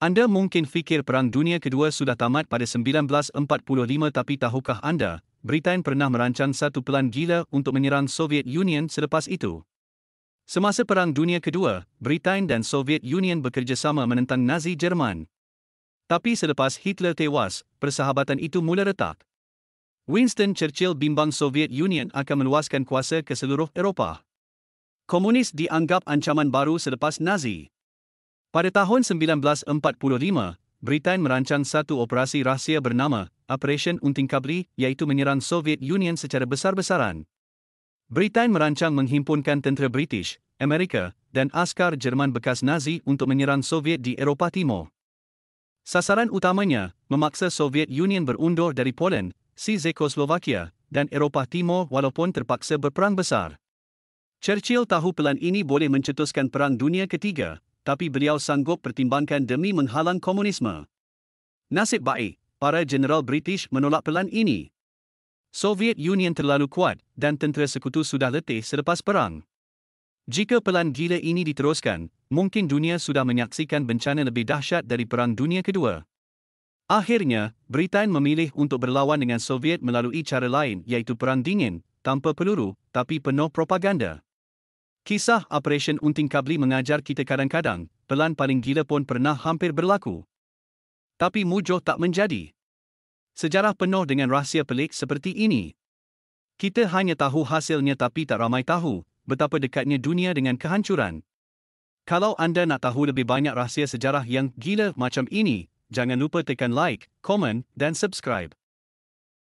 Anda mungkin fikir Perang Dunia Kedua sudah tamat pada 1945, tapi tahukah anda, Britain pernah merancang satu pelan gila untuk menyerang Soviet Union selepas itu? Semasa Perang Dunia Kedua, Britain dan Soviet Union bekerjasama menentang Nazi Jerman. Tapi selepas Hitler tewas, persahabatan itu mula retak. Winston Churchill bimbang Soviet Union akan meluaskan kuasa ke seluruh Eropah. Komunis dianggap ancaman baru selepas Nazi. Pada tahun 1945, Britain merancang satu operasi rahsia bernama Operation Untingkabli, iaitu menyerang Soviet Union secara besar-besaran. Britain merancang menghimpunkan tentera British, Amerika, dan askar Jerman bekas Nazi untuk menyerang Soviet di Eropah Timur. Sasaran utamanya, memaksa Soviet Union berundur dari Poland, Czechoslovakia, dan Eropah Timur walaupun terpaksa berperang besar. Churchill tahu pelan ini boleh mencetuskan Perang Dunia Ketiga, tapi beliau sanggup pertimbangkan demi menghalang komunisme. Nasib baik, para jeneral British menolak pelan ini. Soviet Union terlalu kuat dan tentera sekutu sudah letih selepas perang. Jika pelan gila ini diteruskan, mungkin dunia sudah menyaksikan bencana lebih dahsyat dari Perang Dunia Kedua. Akhirnya, Britain memilih untuk berlawan dengan Soviet melalui cara lain, iaitu Perang Dingin, tanpa peluru, tapi penuh propaganda. Kisah Operation Untingkabli mengajar kita kadang-kadang, pelan paling gila pun pernah hampir berlaku. Tapi mujur tak menjadi. Sejarah penuh dengan rahsia pelik seperti ini. Kita hanya tahu hasilnya, tapi tak ramai tahu betapa dekatnya dunia dengan kehancuran. Kalau anda nak tahu lebih banyak rahsia sejarah yang gila macam ini, jangan lupa tekan like, komen dan subscribe.